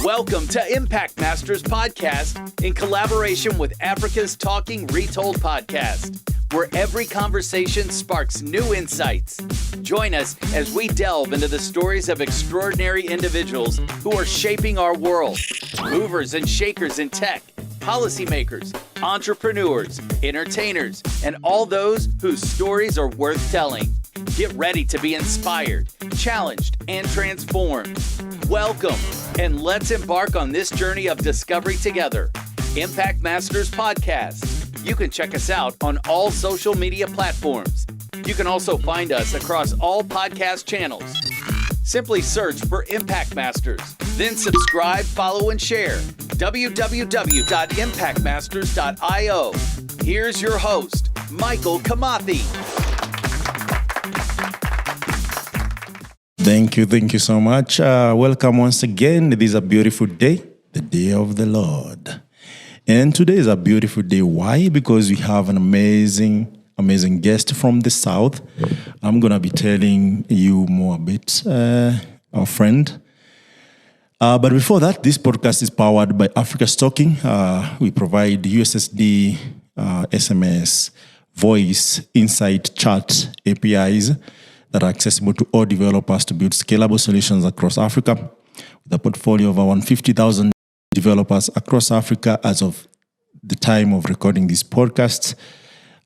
Welcome to Impact Masters Podcast in collaboration with Africa's Talking Retold Podcast, where every conversation sparks new insights. Join us as we delve into the stories of extraordinary individuals who are shaping our world, movers and shakers in tech, policymakers, entrepreneurs, entertainers, and all those whose stories are worth telling. Get ready to be inspired, challenged, and transformed. Welcome, and let's embark on this journey of discovery together. Impact Masters Podcast. You can check us out on all social media platforms. You can also find us across all podcast channels. Simply search for Impact Masters, then subscribe, follow, and share. www.impactmasters.io. Here's your host, Michael Kamathi. Thank you so much. Welcome once again. This is a beautiful day, the day of the Lord. And today is a beautiful day. Why? Because we have an amazing guest from the South. I'm going to be telling you more about our friend. But before that, this podcast is powered by Africa's Talking. We provide USSD, SMS, voice, insight, chat, APIs that are accessible to all developers to build scalable solutions across Africa, with a portfolio of around 50,000 developers across Africa as of the time of recording this podcast.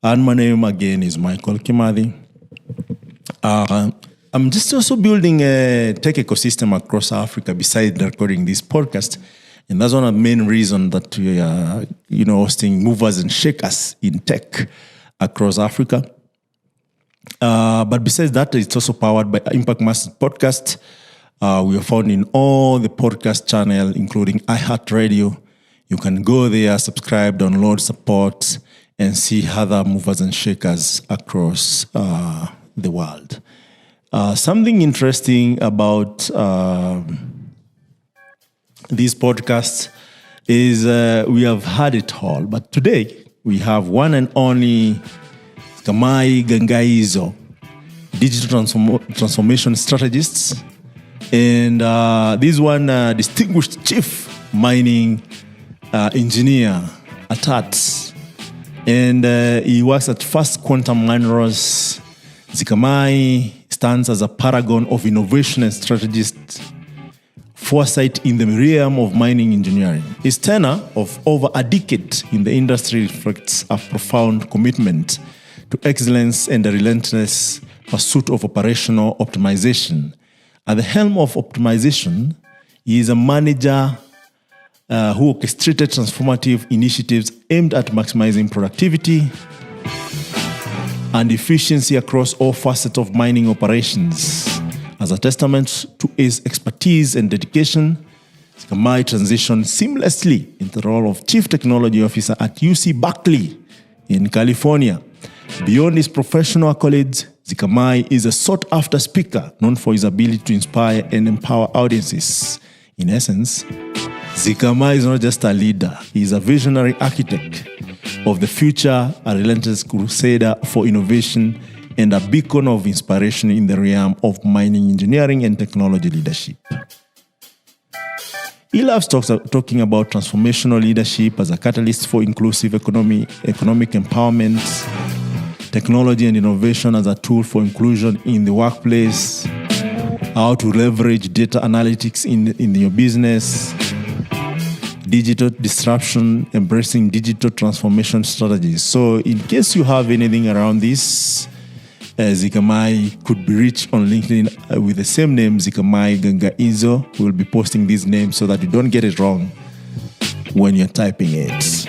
And my name again is Michael Kamathi. I'm just also building a tech ecosystem across Africa besides recording this podcast. And that's one of the main reasons that we are, hosting movers and shakers in tech across Africa. But besides that, it's also powered by Impact Masters Podcast. We are found in all the podcast channels, including iHeartRadio. You can go there, subscribe, download, support, and see other movers and shakers across the world. Something interesting about these podcasts is we have had it all. But today, we have one and only Dzikamai Gangaidzo, digital transformation strategists, and this one distinguished chief mining engineer at ARTS, and he works at First Quantum Minerals. Dzikamai stands as a paragon of innovation and strategist foresight in the realm of mining engineering. His tenure of over a decade in the industry reflects a profound commitment to excellence and the relentless pursuit of operational optimization. At the helm of optimization, he is a manager who orchestrated transformative initiatives aimed at maximizing productivity and efficiency across all facets of mining operations. As a testament to his expertise and dedication, Dzikamai transitioned seamlessly into the role of Chief Technology Officer at UC Berkeley in California. Beyond his professional accolades, Dzikamai is a sought-after speaker known for his ability to inspire and empower audiences. In essence, Dzikamai is not just a leader, he is a visionary architect of the future, a relentless crusader for innovation, and a beacon of inspiration in the realm of mining engineering and technology leadership. He loves talking about transformational leadership as a catalyst for inclusive economic empowerment, technology and innovation as a tool for inclusion in the workplace, how to leverage data analytics in your business, digital disruption, embracing digital transformation strategies. So in case you have anything around this, Dzikamai could be reached on LinkedIn with the same name, Dzikamai Gangaidzo. We'll be posting these names so that you don't get it wrong when you're typing it.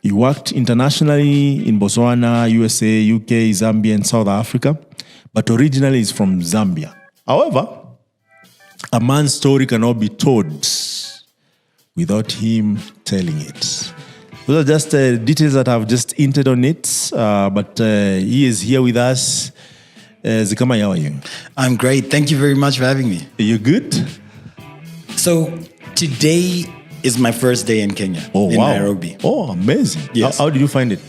He worked internationally in Botswana, USA, UK, Zambia, and South Africa, but originally is from Zambia. However, a man's story cannot be told without him telling it. Those are just details that I've just hinted on it, but he is here with us. Dzikamai, how are you? I'm great. Thank you very much for having me. Are you good? So today is my first day in Kenya, in Nairobi. Oh, amazing. Yes. How did you find it?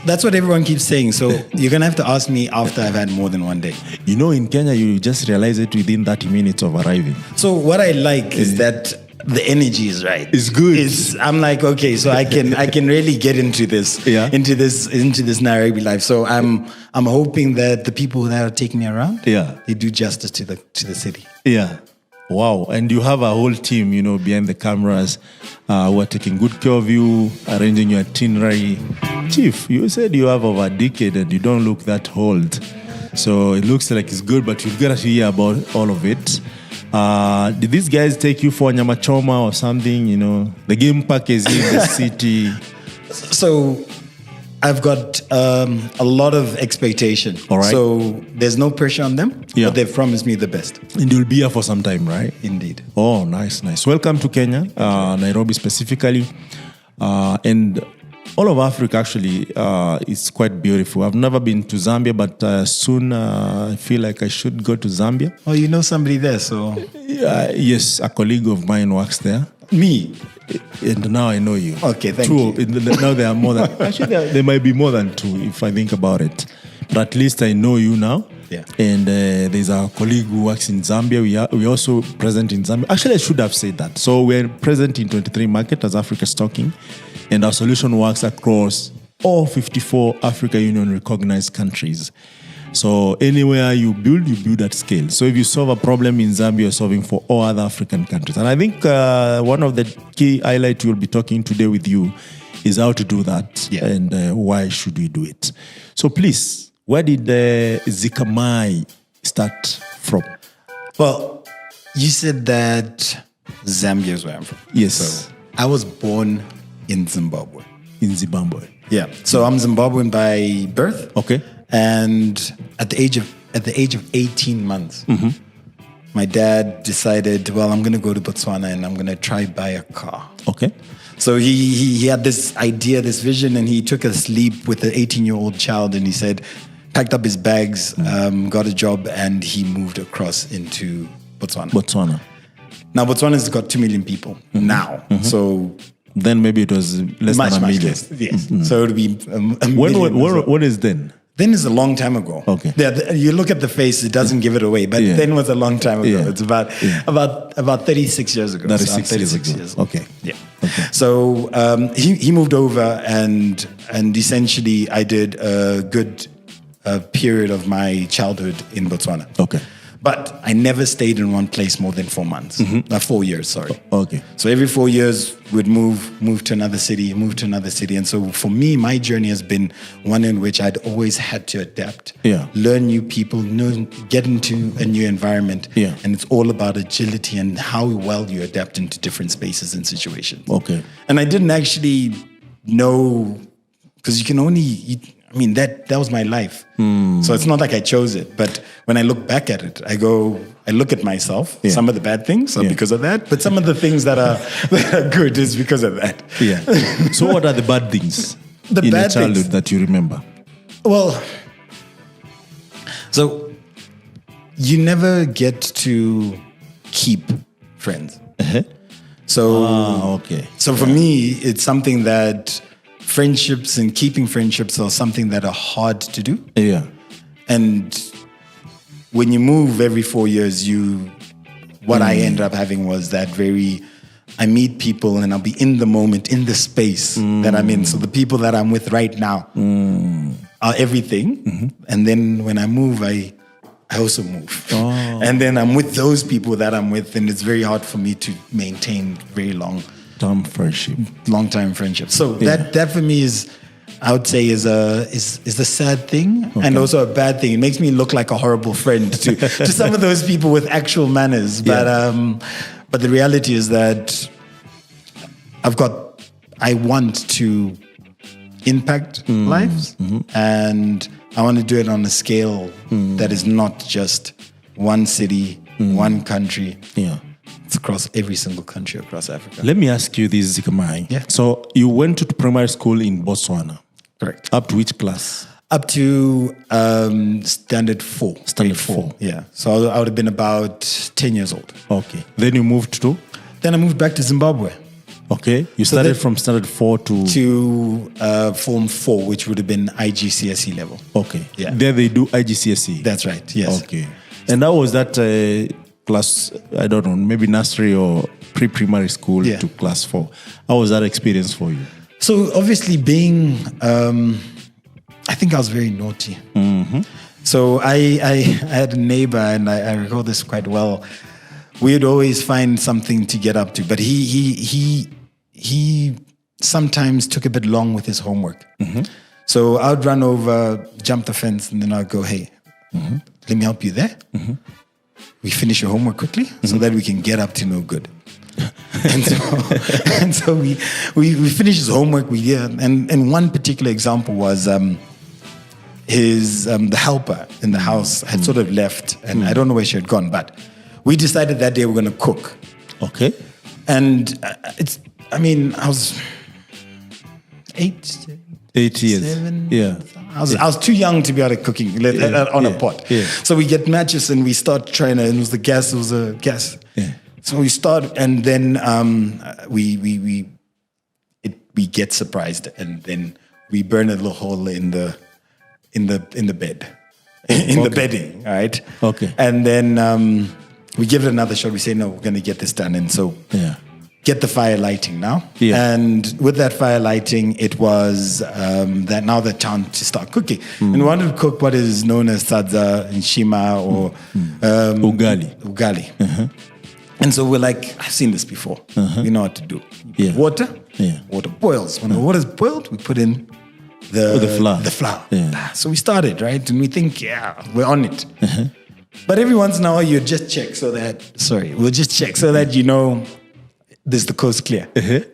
That's what everyone keeps saying. So you're going to have to ask me after I've had more than one day. You know, in Kenya, you just realize it within 30 minutes of arriving. So what I like is that the energy is right. It's good. I'm like, okay, so I can really get into this, into this Nairobi life. So I'm hoping that the people that are taking me around, they do justice to the city. Yeah. Wow. And you have a whole team, you know, behind the cameras who are taking good care of you, arranging your itinerary. Chief, you said you have over a decade and you don't look that old. So it looks like it's good, but you've got to hear about all of it. Did these guys take you for Nyama Choma or something? You know, the game park is in the city. So I've got a lot of expectation. All right. So there's no pressure on them, but they've promised me the best. And you'll be here for some time, right? Indeed. Oh, nice. Welcome to Kenya, Nairobi specifically. And all of Africa actually is quite beautiful. I've never been to Zambia, but soon I feel like I should go to Zambia. Oh, you know somebody there, so... Yes, a colleague of mine works there. Me? And now I know you. Okay, thank you. Now there are more than... Actually, there might be more than two if I think about it. But at least I know you now. Yeah. And there's a colleague who works in Zambia. We're also present in Zambia. Actually, I should have said that. So we're present in 23 markets as Africa's Talking. And our solution works across all 54 Africa Union recognized countries. So anywhere you build at scale. So if you solve a problem in Zambia, you're solving for all other African countries. And I think one of the key highlights we'll be talking today with you is how to do that and why should we do it. So please, where did Dzikamai start from? Well, you said that Zambia is where I'm from. Yes. So I was born in Zimbabwe. In Zimbabwe. Yeah. So I'm Zimbabwean by birth. Okay. And at the age of 18 months, my dad decided, well, I'm going to go to Botswana and I'm going to try buy a car. Okay. So he had this idea, this vision, and he took a leap with an 18-year-old child, and he said, packed up his bags, got a job, and he moved across into Botswana. Now, Botswana's got 2 million people now. So then maybe it was less than a million. Less, yes. So it would be a million. What is then? Then is a long time ago. Okay. Yeah, you look at the face, it doesn't give it away. But then was a long time ago. It's about 36 years ago. 36 years ago. Okay. Yeah. Okay. So he moved over, and essentially I did a good period of my childhood in Botswana. Okay. But I never stayed in one place more than 4 months. 4 years, sorry. Okay. So every 4 years, we'd move to another city. And so for me, my journey has been one in which I'd always had to adapt, learn new people, get into a new environment. Yeah. And it's all about agility and how well you adapt into different spaces and situations. Okay. And I didn't actually know, because you can only... that was my life. So it's not like I chose it. But when I look back at it, I look at myself. Some of the bad things are because of that. But some of the things that are good is because of that. Yeah. So what are the bad things in your childhood that you remember? Well, so you never get to keep friends. So, so for me, it's something that... friendships and keeping friendships are something that are hard to do. Yeah. And when you move every 4 years, what I ended up having was that I meet people and I'll be in the moment, in the space that I'm in. So the people that I'm with right now are everything. And then when I move, I also move. And then I'm with those people that I'm with, and it's very hard for me to maintain very long-time friendship. So that for me is, I would say, is a sad thing and also a bad thing. It makes me look like a horrible friend to some of those people with actual manners. But the reality is that I want to impact lives, and I want to do it on a scale that is not just one city, one country. Yeah. It's across every single country across Africa. Let me ask you this, Dzikamai. Yeah. So you went to primary school in Botswana. Correct. Up to which class? Up to standard 4. Standard 4. Yeah. So I would have been about 10 years old. Okay. Then you moved to? Then I moved back to Zimbabwe. Okay. You started from standard 4 to Form 4, which would have been IGCSE level. Okay. Yeah. There they do IGCSE. That's right. Yes. Okay. And that was that class, I don't know, maybe nursery or pre-primary school to class 4. How was that experience for you? So obviously being, I think I was very naughty. Mm-hmm. So I had a neighbor, and I recall this quite well. We'd always find something to get up to, but he sometimes took a bit long with his homework. Mm-hmm. So I'd run over, jump the fence, and then I'd go, hey, let me help you there. Mm-hmm. We finish your homework quickly so that we can get up to no good. and so we finished his homework. And one particular example was the helper in the house had sort of left, and I don't know where she had gone, but we decided that day we're going to cook. Okay. And I was 8 years. 7. Yeah. I was too young to be out of cooking on a pot. Yeah. So we get matches and we start trying to, and it was a gas. Yeah. So we start, and then we get surprised, and then we burn a little hole in the bed, the bedding, right? Okay. And then we give it another shot. We say, no, we're going to get this done, and so get the fire lighting now. Yeah. And with that fire lighting, it was the time to start cooking. And we wanted to cook what is known as sadza and shima or ugali. Uh-huh. And so we're like, I've seen this before. We know what to do. Yeah. Water. Yeah. Water boils. When the water's boiled, we put in the flour. Yeah. So we started, right? And we think, we're on it. But every once in a while, we'll just check so that you know there's the coast clear. And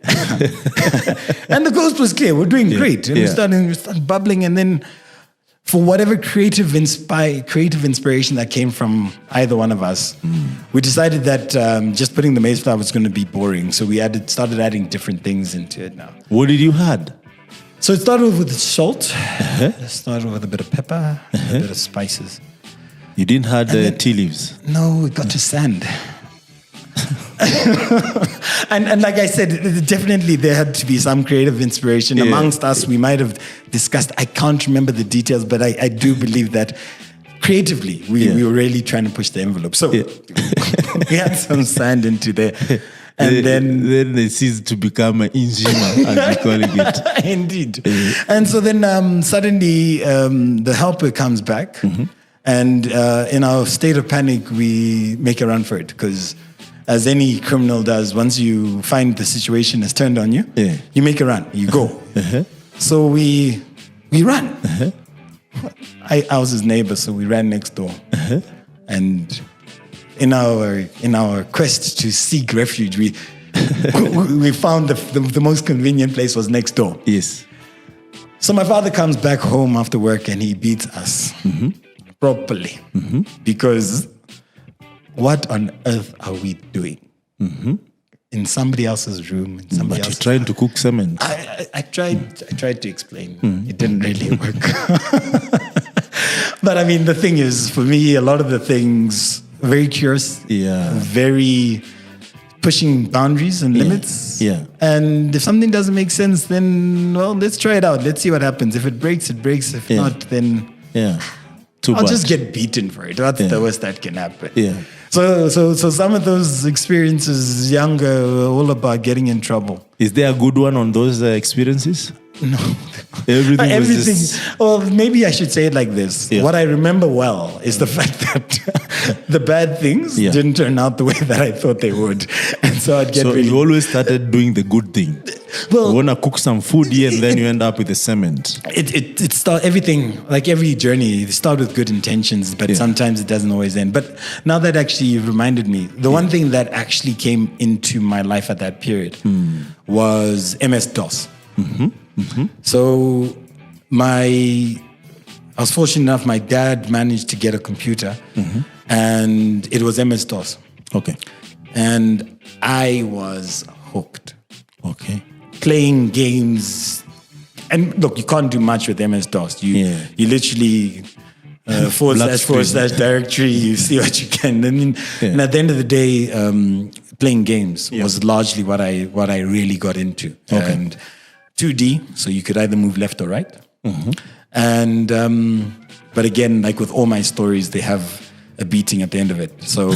the coast was clear. We're doing great. And we started bubbling, and then for whatever creative inspiration that came from either one of us, we decided that just putting the maize flour was going to be boring. So we started adding different things into it now. What did you add? So it started with salt. It started with a bit of pepper, a bit of spices. You didn't have the tea leaves? No, it got to sand. and like I said, definitely there had to be some creative inspiration amongst us. We might have discussed, I can't remember the details, but I do believe that creatively we were really trying to push the envelope. So we had some sand into there. And then it ceased to become an injima, as we're calling it. Indeed. And so then suddenly the helper comes back, and in our state of panic, we make a run for it, because as any criminal does, once you find the situation has turned on you, you make a run, you go. So we ran. I was his neighbor, so we ran next door. And in our quest to seek refuge, we found the most convenient place was next door. Yes. So my father comes back home after work, and he beats us properly, because what on earth are we doing in somebody else's room? But you're trying to cook cement. I tried to explain. It didn't really work. But I mean, the thing is, for me, a lot of the things, very curious, very pushing boundaries and limits. Yeah. And if something doesn't make sense, then, well, let's try it out. Let's see what happens. If it breaks, it breaks. If not, then I'll just get beaten for it. That's the worst that can happen. Yeah. So some of those experiences younger were all about getting in trouble. Is there a good one on those experiences? No. Everything was just... Well, maybe I should say it like this. What I remember well is the fact that the bad things didn't turn out the way that I thought they would. And so I'd get So you always started doing the good thing. Well, you want to cook some food here, and then you end up with the cement. It start everything, like every journey, it starts with good intentions, but sometimes it doesn't always end. But now that actually you've reminded me, the one thing that actually came into my life at that period was MS-DOS. So I was fortunate enough, my dad managed to get a computer, and it was MS-DOS. Okay. And I was hooked. Okay. Playing games. And look, you can't do much with MS-DOS. You literally // you see what you can. And at the end of the day, playing games was largely what I really got into. Okay. And 2D, so you could either move left or right. And but again, like with all my stories, they have a beating at the end of it. So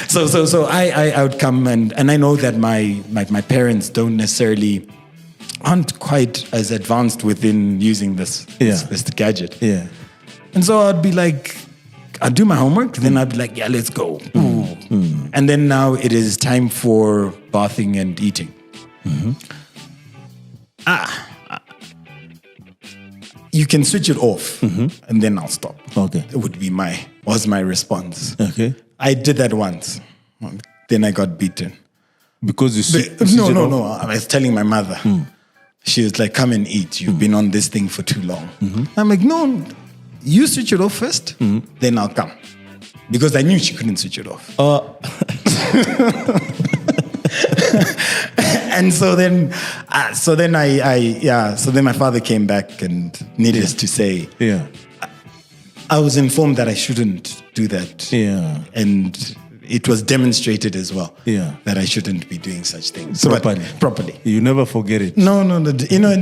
so I would come and I know that my parents aren't quite as advanced within using this gadget. Yeah. And so I'd be like, I'd do my homework, then I'd be like, yeah, let's go. And then now it is time for bathing and eating. You can switch it off, and then I'll stop. Okay. It was my response. Okay. I did that once. Then I got beaten. Because you No. I was telling my mother. She was like, come and eat. You've been on this thing for too long. I'm like, no, you switch it off first, then I'll come. Because I knew she couldn't switch it off. And so then my father came back, and needless to say, I was informed that I shouldn't do that. Yeah. And it was demonstrated as well that I shouldn't be doing such things. So properly. You never forget it. No.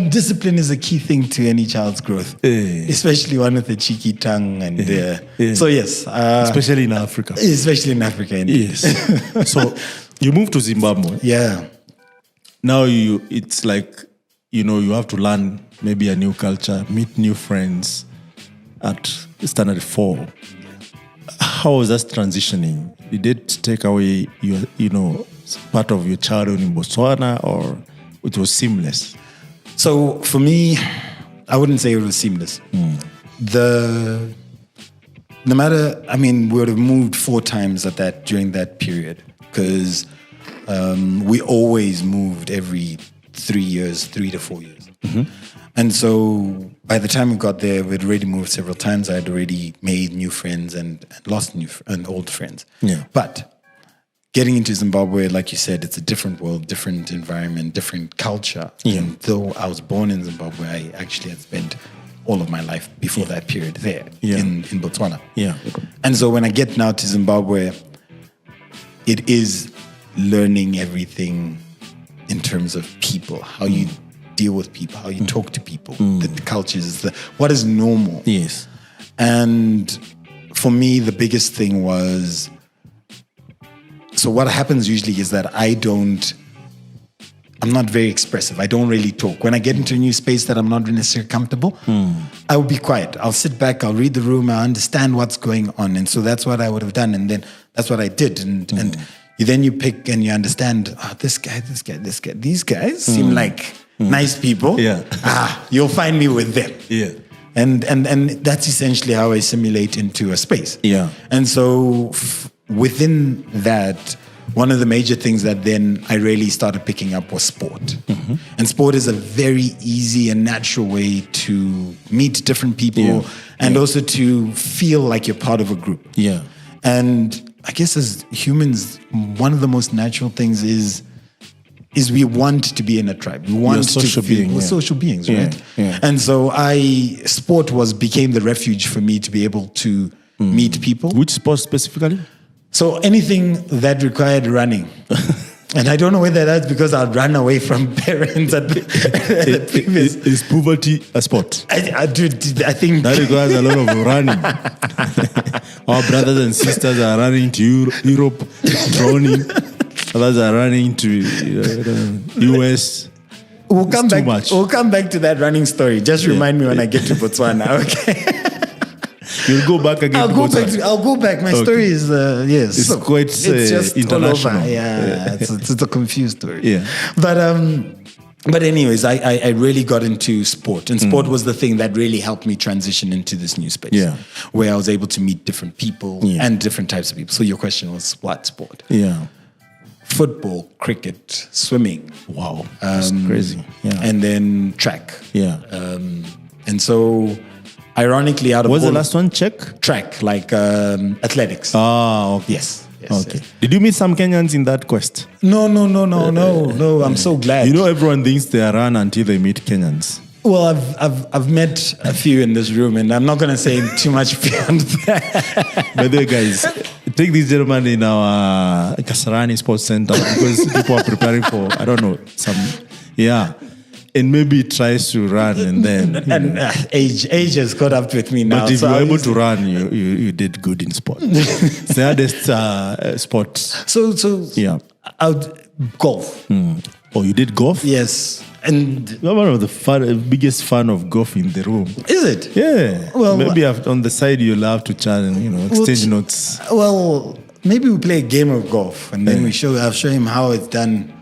Discipline is a key thing to any child's growth, especially one with a cheeky tongue. And so yes, especially in Africa. Especially in Africa, indeed. Yes. So you moved to Zimbabwe. Yeah. Now it's like, you have to learn maybe a new culture, meet new friends at standard 4. How was that transitioning? Did it take away your, part of your childhood in Botswana, or it was seamless? So for me, I wouldn't say it was seamless. We would have moved 4 times during that period, because we always moved every 3 to 4 years. And so by the time we got there, we'd already moved several times. I had already made new friends and lost old friends. Yeah. But getting into Zimbabwe, like you said, it's a different world, different environment, different culture. Yeah. And though I was born in Zimbabwe, I actually had spent all of my life before that period there in Botswana. Yeah. And so when I get now to Zimbabwe, it is learning everything in terms of people, how you deal with people, how you talk to people, the cultures, what is normal. Yes. And for me, the biggest thing was, so what happens usually is that I'm not very expressive. I don't really talk. When I get into a new space that I'm not necessarily comfortable, I will be quiet. I'll sit back, I'll read the room, I understand what's going on. And so that's what I would have done. And then that's what I did. And then you pick and you understand, this guy, these guys seem like nice people. Yeah. You'll find me with them. Yeah. And that's essentially how I assimilate into a space. Yeah. And so within that, one of the major things that then I really started picking up was sport. And sport is a very easy and natural way to meet different people and also to feel like you're part of a group. Yeah. And I guess as humans, one of the most natural things is we want to be in a tribe. We want to feel we're social beings, right? Yeah. And so sport became the refuge for me to be able to meet people. Which sport specifically? So anything that required running. And I don't know whether that's because I'd run away from parents at the previous. Is puberty a sport? I think that requires a lot of running. Our brothers and sisters are running to Europe, drowning. Others are running to US. We'll come back. Much. We'll come back to that running story. Just remind me when I get to Botswana, okay? You'll go back again. I'll go back. My story is yes. It's quite it's just international. All over. Yeah, it's a confused story. Yeah. But anyways, I really got into sport, and sport was the thing that really helped me transition into this new space. Yeah. Where I was able to meet different people and different types of people. So your question was what sport? Yeah. Football, cricket, swimming. Wow, that's crazy. Yeah. And then track. Yeah. And so, ironically, out of what's the last one? Track, like athletics. Okay. Yes. Okay. Did you meet some Kenyans in that quest? No. I'm so glad. Everyone thinks they are run until they meet Kenyans. Well, I've met a few in this room, and I'm not going to say too much beyond that. By the way, guys, take this gentleman in our Kasarani Sports Center because people are preparing for, I don't know, and maybe he tries to run and then... And age has caught up with me now. But if you're able to run, you did good in sport. It's the hardest sport. So golf. Oh, you did golf? Yes. And you're one of the biggest fan of golf in the room. Is it? Yeah. Well, maybe on the side you love to chat and exchange notes. Well, maybe we play a game of golf and then I'll show him how it's done.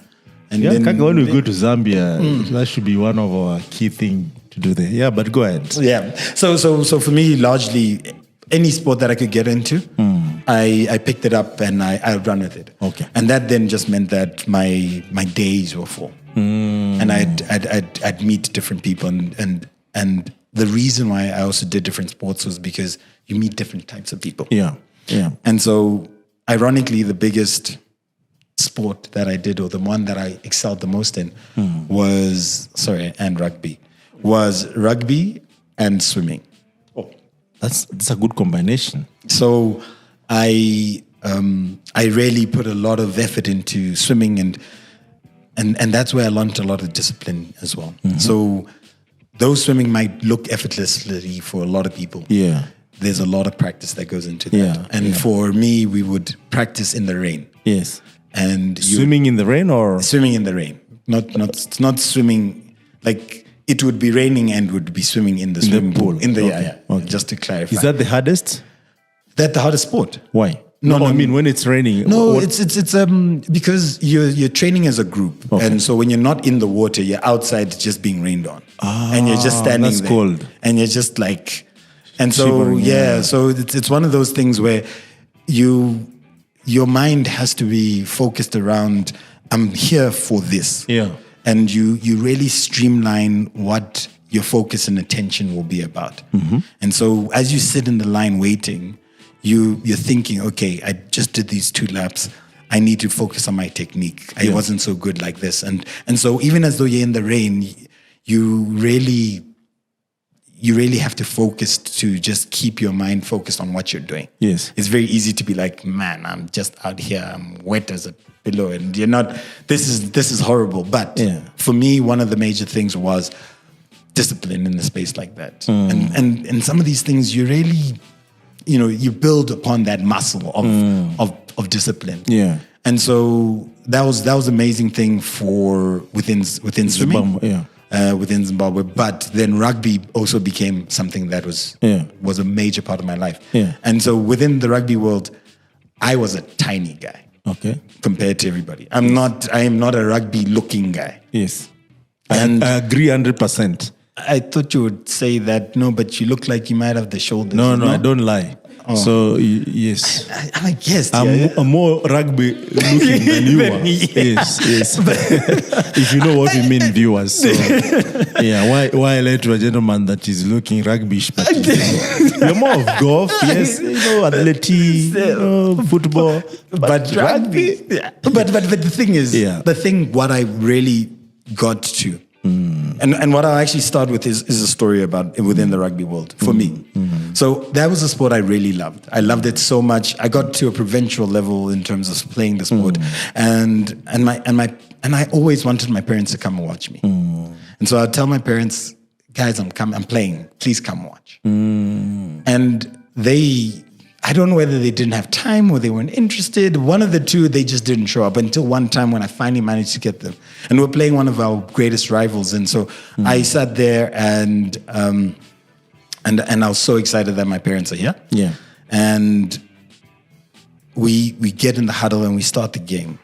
And then when we go to Zambia, that should be one of our key things to do there. Yeah, but go ahead. Yeah. So for me, largely any sport that I could get into, I picked it up and I run with it. Okay. And that then just meant that my days were full. And I'd meet different people and the reason why I also did different sports was because you meet different types of people. Yeah. Yeah. And so ironically the biggest sport that I did, or the one that I excelled the most in, was rugby and swimming. Oh, that's a good combination. So I really put a lot of effort into swimming, and that's where I learned a lot of discipline as well. So though swimming might look effortlessly for a lot of people, there's a lot of practice that goes into that. For me, we would practice in the rain. Yes. And swimming in the rain, or swimming in the rain, not swimming like it would be raining and would be swimming in the swimming pool. Okay. Just to clarify, is that the hardest? That's the hardest sport. Why? No, I mean when it's raining. No, it's because you're training as a group, and so when you're not in the water, you're outside just being rained on, and you're just standing there, cold, and you're just like, and so shivering, so it's one of those things where your mind has to be focused around, I'm here for this. Yeah. And you really streamline what your focus and attention will be about. And so as you sit in the line waiting, you're thinking, okay, I just did these 2 laps. I need to focus on my technique. I wasn't so good like this. And so even as though you're in the rain, you really have to focus to just keep your mind focused on what you're doing. Yes. It's very easy to be like, man, I'm just out here, I'm wet as a pillow, and you're not, this is horrible. But for me, one of the major things was discipline in a space like that. And some of these things you really, you build upon that muscle of discipline. Yeah. And so that was an amazing thing for within swimming. Within Zimbabwe, but then rugby also became something that was a major part of my life. Yeah. And so within the rugby world, I was a tiny guy. Okay. Compared to everybody. I am not a rugby looking guy. Yes. And I agree 100%. I thought you would say that, no, but you look like you might have the shoulders. No, I don't lie. Oh. So, yes. I guess. I'm more rugby looking than you are. Yes. If you know what we mean, viewers. So, why I led to a gentleman that is looking rugby-ish, but you're more of golf, yes, athletics, football, but rugby. But the thing is, what I really got to, and what I'll actually start with is a story about within the rugby world for me. So that was a sport I really loved. I loved it so much. I got to a provincial level in terms of playing the sport, and I always wanted my parents to come and watch me. And so I'd tell my parents, guys, I'm playing. Please come watch. And I don't know whether they didn't have time or they weren't interested. One of the two, they just didn't show up until one time when I finally managed to get them. And we're playing one of our greatest rivals. And so I sat there and I was so excited that my parents are here. Yeah. And we get in the huddle and we start the game.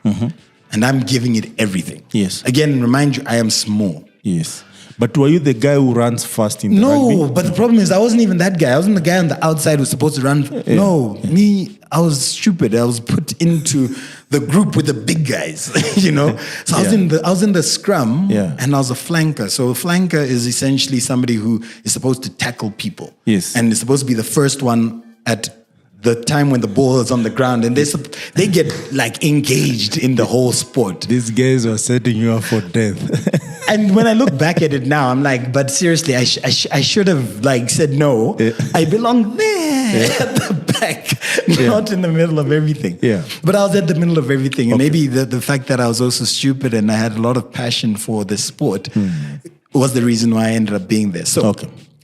And I'm giving it everything. Yes. Again, remind you, I am small. Yes. But were you the guy who runs fast in the rugby? No, but the problem is I wasn't even that guy. I wasn't the guy on the outside who's supposed to run. Me, I was stupid. I was put into the group with the big guys, So I was in the scrum and I was a flanker. So a flanker is essentially somebody who is supposed to tackle people. Yes. And is supposed to be the first one at the time when the ball is on the ground, and they get like engaged in the whole sport. These guys were setting you up for death. And when I look back at it now, I'm like, but seriously, I should have like said no. Yeah. I belong there at the back, not in the middle of everything. Yeah. But I was at the middle of everything. And maybe the fact that I was also stupid and I had a lot of passion for the sport was the reason why I ended up being there. So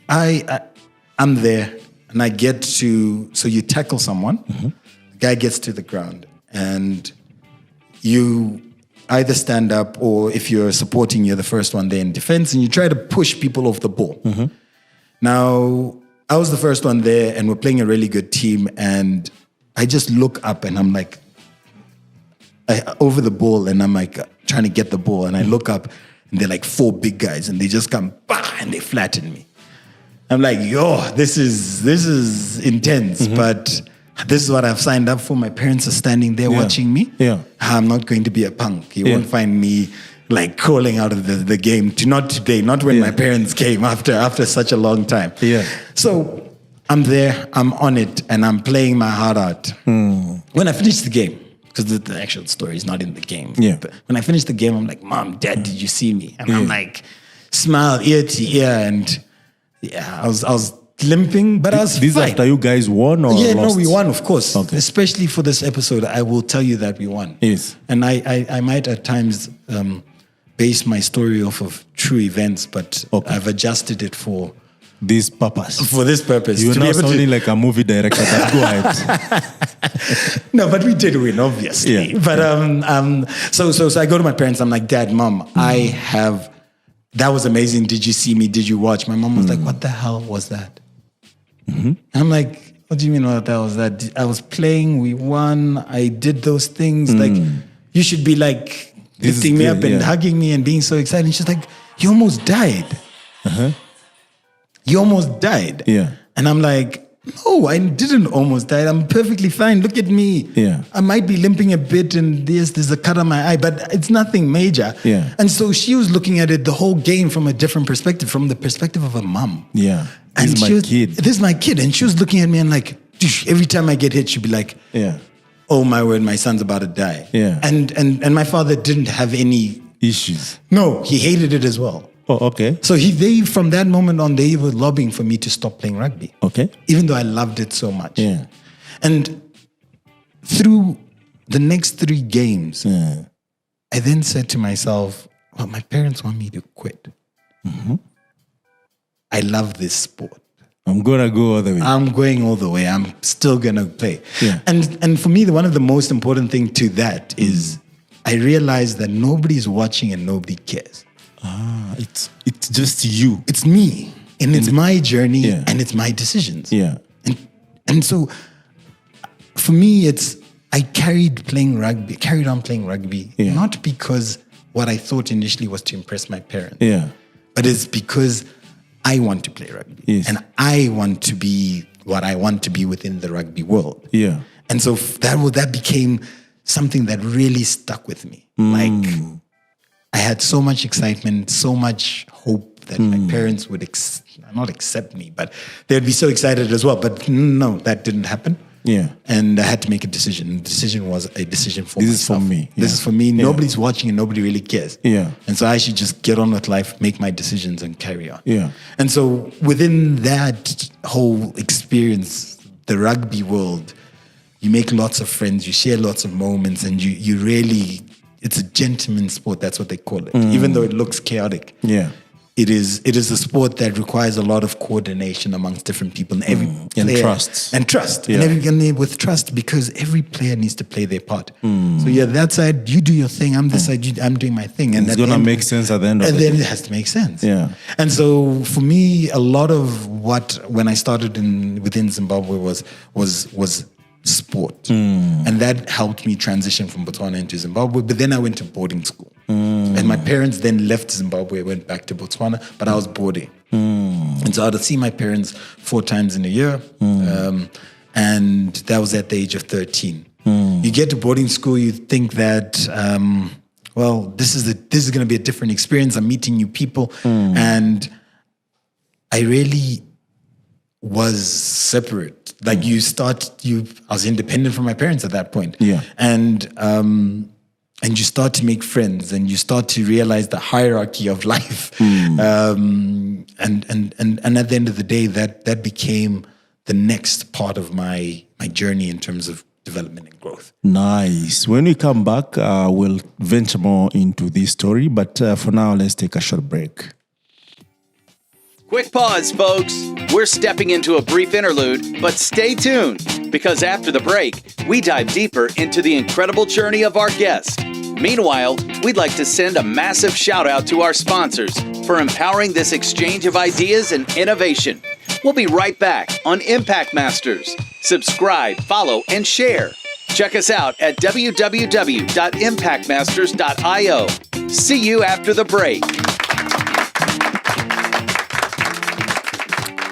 I'm there and I get to, so you tackle someone, the guy gets to the ground and you either stand up or if you're supporting, you're the first one there in defense and you try to push people off the ball. Now, I was the first one there and we're playing a really good team and I just look up and I'm like, over the ball and I'm like trying to get the ball and I look up and they're like 4 big guys and they just come and they flatten me. I'm like, yo, this is intense, but this is what I've signed up for. My parents are standing there watching me. Yeah. I'm not going to be a punk. You won't find me like crawling out of the game. Not today, not when my parents came after such a long time. Yeah. So I'm there, I'm on it, and I'm playing my heart out. When I finished the game, because the actual story is not in the game. Yeah. But when I finished the game, I'm like, Mom, Dad, did you see me? And I'm like, smile ear to ear, and I was limping, but I was This fine. After you guys won or lost? No, we won, of course. Okay. Especially for this episode, I will tell you that we won. Yes. And I might at times base my story off of true events, but I've adjusted it for this purpose. For this purpose. You're not sounding like a movie director. Go ahead. No, but we did win, obviously. Yeah. But so I go to my parents. I'm like, Dad, Mom, that was amazing. Did you see me? Did you watch? My mom was like, what the hell was that? I'm like, what do you mean what the hell was that? I was playing, we won, I did those things. Like, you should be like lifting me up and hugging me and being so excited. And she's like, you almost died. You almost died. Yeah. And I'm like, no, I didn't almost die. I'm perfectly fine. Look at me. Yeah. I might be limping a bit and there's a cut on my eye, but it's nothing major. Yeah. And so she was looking at it the whole game from a different perspective, from the perspective of a mom. Yeah. This is my kid. This is my kid. And she was looking at me and like, every time I get hit, she'd be like, oh my word, my son's about to die. Yeah. And my father didn't have any issues. No, he hated it as well. Oh, okay. So they from that moment on, they were lobbying for me to stop playing rugby. Okay. Even though I loved it so much. Yeah. And through the next 3 games, I then said to myself, well, my parents want me to quit. I love this sport. I'm going to go all the way. I'm going all the way. I'm still going to play. Yeah. And for me, one of the most important things to that is I realized that nobody's watching and nobody cares. It's just you. It's me. And it's my journey and it's my decisions. Yeah. And so for me, I carried on playing rugby, not because what I thought initially was to impress my parents. Yeah. But it's because I want to play rugby. Yes. And I want to be what I want to be within the rugby world. Yeah. And so that became something that really stuck with me. Like, I had so much excitement, so much hope that my parents would not accept me, but they'd be so excited as well. But no, that didn't happen. Yeah. And I had to make a decision. The decision was a decision for myself. This is for me. Yeah. This is for me. Yeah. Nobody's watching and nobody really cares. Yeah. And so I should just get on with life, make my decisions and carry on. Yeah. And so within that whole experience, the rugby world, you make lots of friends, you share lots of moments, and you really... It's a gentleman's sport. That's what they call it. Even though it looks chaotic. Yeah. It is a sport that requires a lot of coordination amongst different people and and trust. And trust. Yeah. And with trust, because every player needs to play their part. So that side, you do your thing. I'm this side, I'm doing my thing. And it's going to make sense at the end of it. And then it has to make sense. Yeah. And so for me, a lot of when I started within Zimbabwe was sport. And that helped me transition from Botswana into Zimbabwe. But then I went to boarding school. And my parents then left Zimbabwe, went back to Botswana, but I was boarding. And so I would see my parents 4 times in a year. And that was at the age of 13. You get to boarding school, you think that, this is going to be a different experience. I'm meeting new people. And I really was separate. Like I was independent from my parents at that point. Yeah. And and you start to make friends, and you start to realize the hierarchy of life. And at the end of the day, that became the next part of my journey in terms of development and growth. Nice. When we come back, we'll venture more into this story. But for now, let's take a short break. Quick pause, folks. We're stepping into a brief interlude, but stay tuned, because after the break, we dive deeper into the incredible journey of our guest. Meanwhile, we'd like to send a massive shout out to our sponsors for empowering this exchange of ideas and innovation. We'll be right back on Impact Masters. Subscribe, follow, and share. Check us out at www.impactmasters.io. See you after the break.